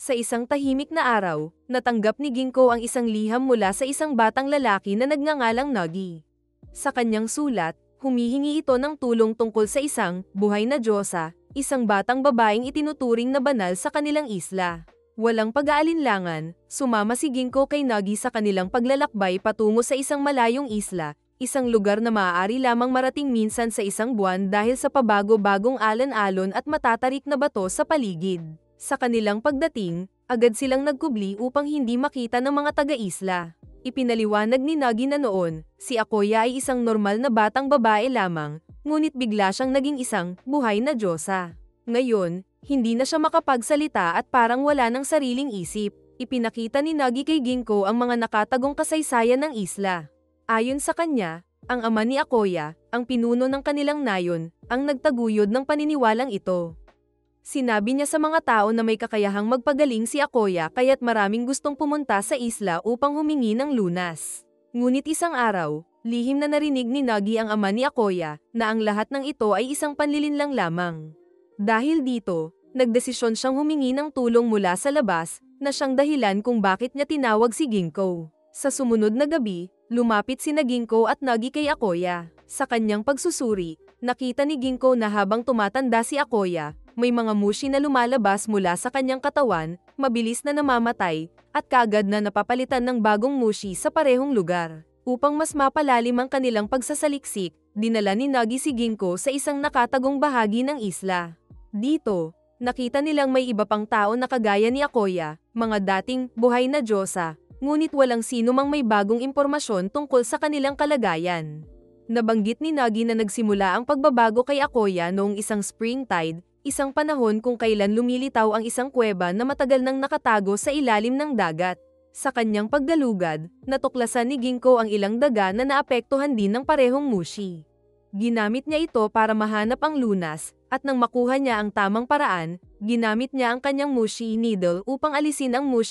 Sa isang tahimik na araw, natanggap ni Ginko ang isang liham mula sa isang batang lalaki na nagngangalang Nagi. Sa kanyang sulat, humihingi ito ng tulong tungkol sa isang buhay na diyosa, isang batang babaeng itinuturing na banal sa kanilang isla. Walang pag-aalinlangan, sumama si Ginko kay Nagi sa kanilang paglalakbay patungo sa isang malayong isla, isang lugar na maaari lamang marating minsan sa isang buwan dahil sa pabago-bagong alon-alon at matatarik na bato sa paligid. Sa kanilang pagdating, agad silang nagkubli upang hindi makita ng mga taga-isla. Ipinaliwanag ni Nagi na noon, si Akoya ay isang normal na batang babae lamang, ngunit bigla siyang naging isang buhay na diyosa. Ngayon, hindi na siya makapagsalita at parang wala ng sariling isip. Ipinakita ni Nagi kay Ginko ang mga nakatagong kasaysayan ng isla. Ayon sa kanya, ang ama ni Akoya, ang pinuno ng kanilang nayon, ang nagtaguyod ng paniniwalang ito. Sinabi niya sa mga tao na may kakayahang magpagaling si Akoya kaya't maraming gustong pumunta sa isla upang humingi ng lunas. Ngunit isang araw, lihim na narinig ni Nagi ang ama ni Akoya, na ang lahat ng ito ay isang panlilinlang lamang. Dahil dito, nagdesisyon siyang humingi ng tulong mula sa labas, na siyang dahilan kung bakit niya tinawag si Ginko. Sa sumunod na gabi, lumapit sina Ginko at Nagi kay Akoya. Sa kanyang pagsusuri, nakita ni Ginko na habang tumatanda si Akoya, may mga mushi na lumalabas mula sa kanyang katawan, mabilis na namamatay, at kaagad na napapalitan ng bagong mushi sa parehong lugar. Upang mas mapalalim ang kanilang pagsasaliksik, dinala ni Nagi si Ginko sa isang nakatagong bahagi ng isla. Dito, nakita nilang may iba pang tao na kagaya ni Akoya, mga dating buhay na diyosa, ngunit walang sino mang may bagong impormasyon tungkol sa kanilang kalagayan. Nabanggit ni Nagi na nagsimula ang pagbabago kay Akoya noong isang spring tide, isang panahon kung kailan lumilitaw ang isang kuweba na matagal nang nakatago sa ilalim ng dagat. Sa kanyang paggalugad, natuklasan ni Ginko ang ilang daga na naapektuhan din ng parehong mushi. Ginamit niya ito para mahanap ang lunas, at nang makuha niya ang tamang paraan, ginamit niya ang kanyang mushi needle upang alisin ang mushi